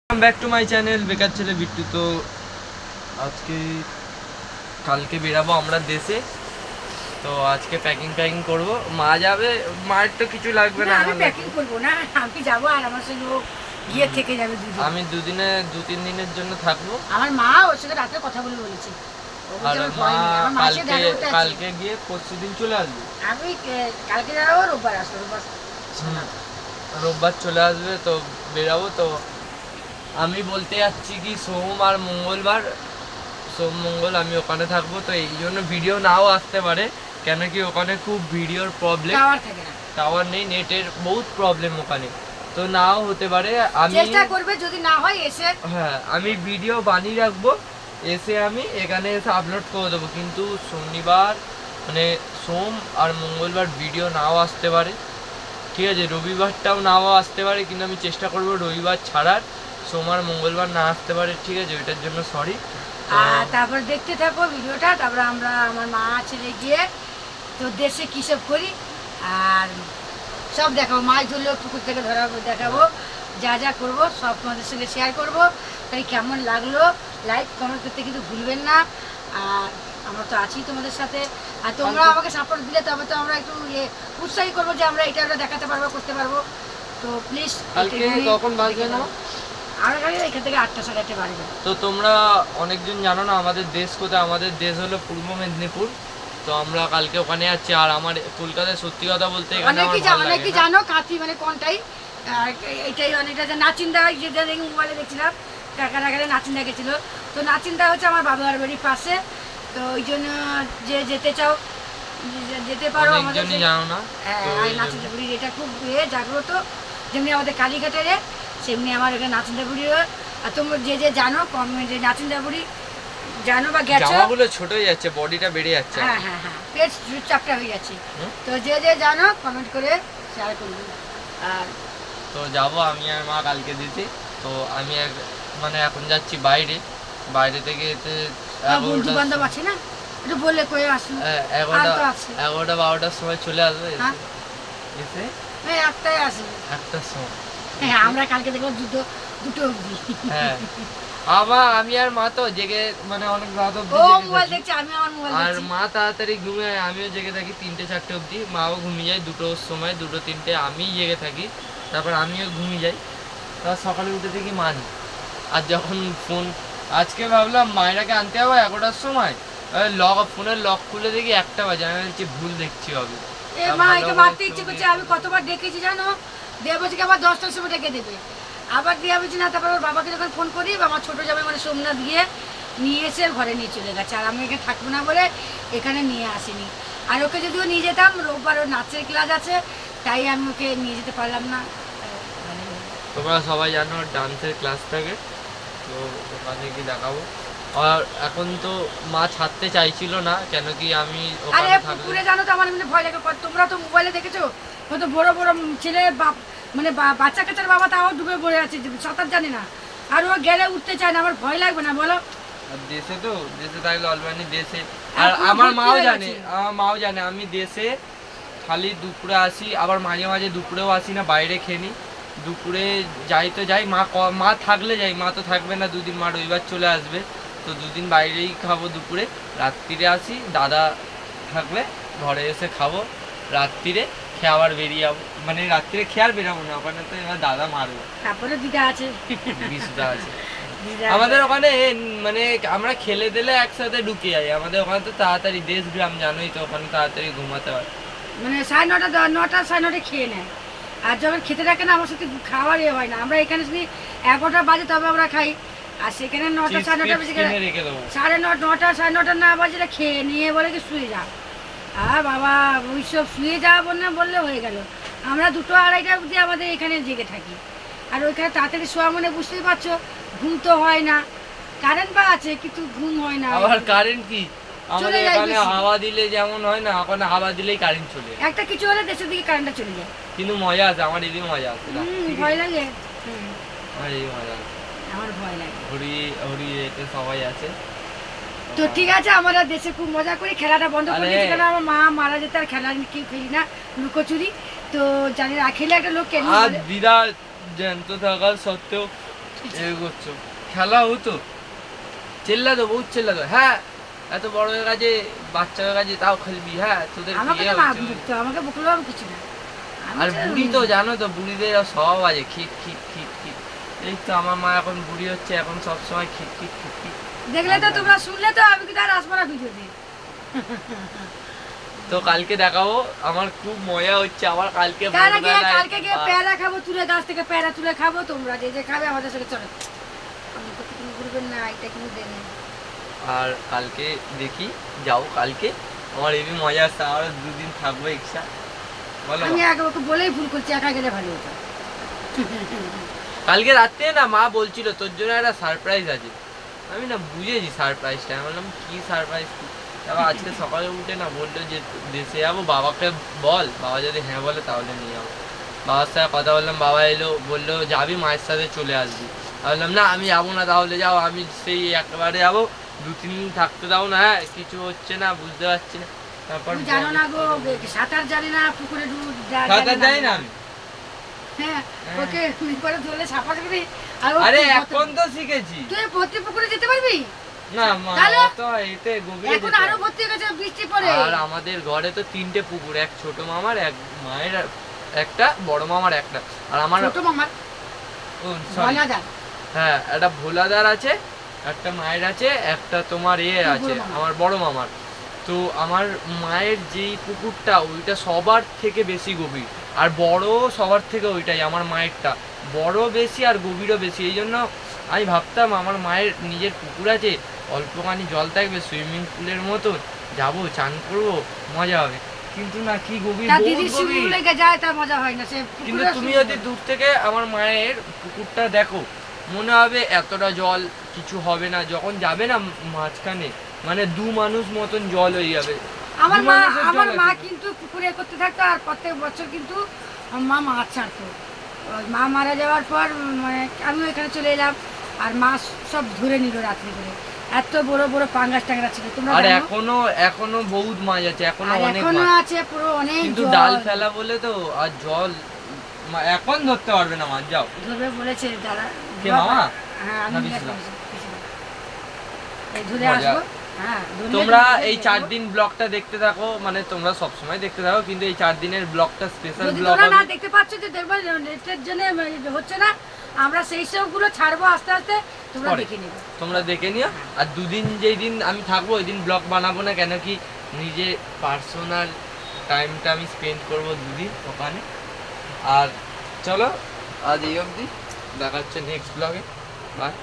Back to my channel বেকার ছেলে বিট্টু। তো আজকে কালকে বেরাবো আমরা দেশে। তো আজকে প্যাকিং করব। মা যাবে, মায়ের তো কিছু লাগবে না। আমি প্যাকিং করব না, আমি যাব আর আমার সঙ্গে ও গিয়ে থেকে যাবে দুদিন। আমি দু-তিন দিনের জন্য থাকবো। আমার মা ওর সাথে রাতে কথা বলে বলেছে। আর মা কালকে গিয়ে পরশুদিন চলে আসবে। আমি কালকে যাবো, রোববার আসবো। রোববার চলে আসবে। তো বেরাবো। তো আমি বলতে যাচ্ছি কি সোম আর মঙ্গলবার, সোম মঙ্গল আমি ওখানে থাকবো। তো এই জন্য ভিডিও নাও আসতে পারে, কেন কি ওখানে খুব ভিডিওর প্রবলেম, টাওয়ার নেই, নেটের বহুত প্রবলেম ওখানে। তো নাও হতে পারে। আমি চেষ্টা করবে, যদি না হয় এসে আমি ভিডিও বানিয়ে রাখবো, এসে আমি এখানে এসে আপলোড করে দেবো। কিন্তু শনিবার মানে সোম আর মঙ্গলবার ভিডিও নাও আসতে পারে, ঠিক আছে। রবিবারটাও নাও আসতে পারে, কিন্তু আমি চেষ্টা করবো রবিবার ছাড়ার, সোম আর মঙ্গলবার না আসতে পারে, ঠিক আছে। ওইটার জন্য সরি। তারপর দেখতে থাকো ভিডিওটা। তারপরে আমরা আমার মা ছেলে গিয়ে তো দেশে কী সব করি আর সব দেখাবো। মাছ ধরলেও পুকুর থেকে ধরাবো, দেখাবো, যা যা করবো সব তোমাদের সঙ্গে শেয়ার করবো। তাই কেমন লাগলো লাইক কমেন্ট করতে কিন্তু ভুলবেন না। আর আমরা তো আছি তোমাদের সাথে, আর তোমরা আমাকে সাপোর্ট দিলে তবে তো আমরা একটু উৎসাহী করবো যে আমরা এটা দেখাতে পারবো, করতে পারবো। তো প্লিজ কখন বাজবে না, এখান থেকে 8টা সাড়ে 8টে বাজবে। তো তোমরা অনেকজন জানো না আমাদের দেশ কোথায়। আমাদের দেশ হলো পূর্ব মেদিনীপুর। তো আমরা কালকে ওখানে যাচ্ছি। আর আমার কলকাতায় সত্যি কথা বলতে অনেকেই জানো কাঁথি মানে কোনটাই, এটাই অনেকটা যে নাচিন্দা, যেটা দেখি মোবাইলে দেখছিলাম কাকারাগারে নাচিন্দা গেছিলো। তো নাচিন্দা হচ্ছে আমার বাবার বাড়ির পাশে। তো ওই জন্য যে যেতে চাও যেতে পারো। আমাদের নাচিন্দা বুড়ির এটা খুব জাগ্রত, যেমনি আমাদের কালীঘাটের সেমনি আমার এখানে নাচিন্দা বুড়িও। আর তোমরা যে যে জানো কমেন্টে নাচিন্দা বুড়ি জানো বা গেছো, জামাগুলো ছোট হয়ে যাচ্ছে, বডিটা বেড়ে যাচ্ছে। হ্যাঁ হ্যাঁ হ্যাঁ, পেট চাপটা হয়ে যাচ্ছে। তো যে যে জানো কমেন্ট করে শেয়ার করবে। আর তো যাবো আমি আর মা কালকে দিতে। তো আমি মানে এখন যাচ্ছি বাইরে থেকে এতে বন্ধু বান্ধব আছে না, একটু বললে কয়ে আসুন। 11টা-12টার সময় চলে আসবে। এসে একটাই আসবে, 1টার সময়। হ্যাঁ আমরা কালকে দেখবো দুটো অবধি। হ্যাঁ আমি আর মা তো জেগে মানে অনেক রাত অবধি মোবাইল দেখছি, আমি আমার মোবাইল দেখছি। আর মা তাড়াতাড়ি ঘুমিয়ে যায়, আমিও জেগে থাকি 3টে-4টে অবধি। মাও ঘুমিয়ে যায় 2টোর সময়, 2-3টে আমি জেগে থাকি। তারপর আমিও ঘুমিয়ে যাই। তারপর সকালে উঠে দেখি মা নেই। আর যখন ফোন আজকে ভাবলাম মায়েরাকে আনতে হবে 11টার সময়, ফোনের লক খুলে দেখি 1টা বাজে। আমি বলছি ভুল দেখছি হবে। মা একে মারতে ইচ্ছে করছে, আমি কতবার ডেকেছি জানো, দেবজিকে আবার 10টার সময় ডেকে দেবে, আবার দিয়ে বুঝি না। তারপর ওর বাবাকে যখন ফোন করি, আমার ছোটো যাবে মানে সোমনাথ গিয়ে নিয়ে এসে ঘরে নিয়ে চলে গেছে। আর আমি এখানে থাকবো না বলে এখানে নিয়ে আসিনি। আর ওকে যদিও নিয়ে যেতাম, রোববার ওর নাচের ক্লাস আছে, তাই আমি ওকে নিয়ে যেতে পারলাম না। তোমরা সবাই জানো ডান্সের ক্লাস থাকে, তো ওখানে কি দেখাবো। আর এখন তো মা ছাড়তে চাইছিল না, কেন কি আমি পুকুরে জানো তো আমার এমনি ভয় লাগে। তোমরা তো মোবাইলে দেখেছো কত বড় বড় ছেলে, বাপ মানে বাচ্চা কাচ্চার বাবা তাও ডুবে পড়ে আছে, সাঁতার জানে না। আর ও গেলে উঠতে চায় না, আমার ভয় লাগবে না বলো? দেশে থাকলে অলবানি দেশে। আর আমার মাও জানে আমি দেশে খালি দুপুরে আসি, আবার মাঝে মাঝে দুপুরেও আসি না, বাইরে খেয়ে নিই। দুপুরে যাই তো যাই, মা থাকলে যাই, মা তো থাকবে না 2 দিন, মা রবিবার চলে আসবে। তো 2 দিন বাইরেই খাবো দুপুরে, রাত্রিরে আসি, দাদা থাকবে ঘরে এসে খাবো, রাত্রিরে খেয়ে আবার বেরিয়ে যাবো। মানে রাত্রিরে খেয়ে আর বেরাবো না, ওখানে তো এবার দাদা মারবে। তারপরে দিদা আছে, আছে আমাদের ওখানে। মানে আমরা খেলে দিলে একসাথে ঢুকে যাই। আমাদের ওখানে তো তাড়াতাড়ি, দেশ গ্রাম জানোই তো, ওখানে তাড়াতাড়ি ঘুমাতে হয়। মানে 9:30 সাড়ে 9টায় খেয়ে নেয়। আর যখন খেতে থাকে না, আমার সাথে খাওয়ার হয় না। আমরা এখানে যদি 11টা বাজে তবে আমরা খাই, আর সেখানে 9টা সাড়ে 9টা বেজে গেলে 9:30 সাড়ে 9টা না বাজে খেয়ে নিয়ে বলে কি শুয়ে যা। আর বাবা ওইসব শুয়ে যাওয়া বললে হয়ে গেল। আমরা 2-2:30 অবধি আমাদের এখানে জেগে থাকি। আর ওইখানে তাড়াতাড়ি শোয়া মানে বুঝতেই পারছো, ঘুম তো হয় না। কারেন্ট বা আছে কিন্তু ঘুম হয় না। আবার কারেন্ট কি আমাদের এখানে হাওয়া দিলে যেমন হয় না, ওখানে হাওয়া দিলেই কারেন্ট চলে যায়। একটা কিছু হলে দেশের দিকে কারেন্টটা চলে যায়, কিন্তু মজা আছে। আমার এদিকে মজা আছে। ভয় লাগে, আমার এই মজা আছে, আমার ভয় লাগে। হরি এতে সবাই আছে। তো ঠিক আছে, আমরা দেশে খুব মজা করি। খেলাটা বন্ধ করে দিয়েছি কেন, আমার মা মারা যেতে আর খেলা কেউ খেলি না, লুকোচুরি। তো জানি না খেলে একটা লোক কেন আর দিদা জ্যান্ত থাকার সত্ত্বেও এই করছো খেলা হতো চেল্লা তো বহুত চেল্লা তো হ্যাঁ এত বড় হয়ে গেছে বাচ্চা হয়ে গেছে তাও খেলবি হ্যাঁ তোদের আমাকে বিয়ে তো মা হচ্ছে বিরক্ত, আমাকে বকলেও আমি কিছু না। আমি আর তো- বুড়ি তো জানো তো বুড়িদের সব আছে খিট খিট খিট খিট এই তো আমার মা এখন বুড়ি হচ্ছে এখন সব সময় খিট খিট খিট খিট দেখলে তো তোমরা শুনলে তো আমি কিন্তু আর আসবো না ভিডিওতে। তো কালকে দেখাবো আমার খুব মজা হচ্ছে আমার কালকে কালকে গিয়ে পেয়ারা খাবো, তুলে গাছ থেকে পেয়ারা তুলে খাবো, তোমরা যে যে খাবে আমাদের সাথে চলো। আমি তো কিছু করবেন না, এটা কিন্তু দেন। আর কালকে দেখি যাও কালকে আমার এবি মজা আসছে আর 2 দিন থাকবো এক্সট্রা বলো আমি আগে ওকে বলেই ভুল করছি, একা গেলে ভালো হতো। কালকে রাত্রে না মা বলছিল তোর জন্য একটা সারপ্রাইজ আছে আমি না বুঝেছি সারপ্রাইজটা আমি বললাম কি সারপ্রাইজ তারপর আজকে সকালে উঠে না বললো যে দেশে যাবো বাবাকে বল বাবা যদি হ্যাঁ বলে তাহলে নিয়ে যাবো বাবার সাথে কথা বললাম বাবা এলো বললো যাবি মায়ের সাথে চলে আসবি আমি বললাম না আমি যাবো না তাহলে যাও আমি সেই একেবারে যাবো 2-3 দিন থাকতে দাও না হ্যাঁ কিছু হচ্ছে না বুঝতে পারছি না তারপর তুমি জানো না গো, সাঁতার জানি না, পুকুরে সাঁতার জানি না আমি হ্যাঁ, ওকে করে ধরলে সাপা করে। আর ও আরে ভর্তি- এখন তো শিখেছি তুই ভর্তি পুকুরে যেতে পারবি? না মা তাহলে? অত এতে গভীরে এখন যেতে আরো হবে। ভর্তি হয়ে গেছে, বৃষ্টি পড়ে। আর আমাদের ঘরে তো 3টে পুকুর এক ছোট মামার এক মায়ের একটা বড় মামার একটা আর আমার ছোট মামার ও, sorry, বনাদার। হ্যাঁ একটা ভোলাদার আছে একটা মায়ের আছে একটা তোমার তোর আছে বড় মামার। আমার বড় মামার তো আমার মায়ের যেই পুকুরটা ওইটা সবার থেকে বেশি গভীর আর বড় সবার থেকে ওইটাই আমার মায়েরটা বড় বেশি আর গভীরও বেশি এই জন্য আমি ভাবতাম আমার মায়ের নিজের পুকুর আছে অল্পখানি জল থাকবে সুইমিং পুলের মতন যাবো চান করবো মজা হবে কিন্তু না কি গভীর তার বহুত দিদি গভীর শিমুল লেগে যায়, তার মজা হয় না। সে কিন্তু পুকুরে তুমি শিমুল যদি লেগে। দূর থেকে আমার মায়ের পুকুরটা দেখো মনে হবে এতটা জল কিছু হবে না যখন যাবে না মাঝখানে মানে 2 মানুষ মতন জল হয়ে যাবে আমার 2 মা মানুষের জল আমার মা আছে। কিন্তু পুকুরে করতে থাকতো আর প্রত্যেক বছর কিন্তু আমার মা মাছ ছাড়তো। ওই মা মারা যাওয়ার পর মানে আমিও এখানে চলে এলাম আর মাছ সব ধরে নিল রাত্রি করে। এত বড় বড় পাঙ্গাস টাঙ্গা ছিল, তোমরা আর জানো? এখনো বহুত মাছ আছে এখনো আর অনেক এখনো মাছ আছে পুরো অনেক কিন্তু জল। ডাল ফেলা বলে তো আর জল এখন ধরতে পারবে না মাছ যাও ধরবে বলেছে যারা। কে মামা? হ্যাঁ আমি না, নিয়ে বিসলাম। আসবো। এই ধরে মজা। আসবো। হ্যাঁ ধরলে তোমরা ধরবে, এই ধরবো। 4 দিন ব্লগটা দেখতে থাকো মানে তোমরা সব সময় দেখতে থাকো কিন্তু এই 4 দিনের ব্লগটা স্পেশাল যদি ব্লগ তোমরা না হবে দেখতে পাচ্ছ যে দেখবে নেটের জন্য হচ্ছে না, আমরা সেই সবগুলো ছাড়বো আস্তে আস্তে, তোমরা পরে। দেখে নেবে। তোমরা দেখে নিও আর 2 দিন যেই দিন আমি থাকবো ওই দিন ব্লগ বানাবো না কেন কি নিজে পার্সোনাল টাইমটা আমি স্পেন্ড করবো 2 দিন ওখানে আর চলো আজ এই অবধি দেখা হচ্ছে নেক্সট ব্লগে বাই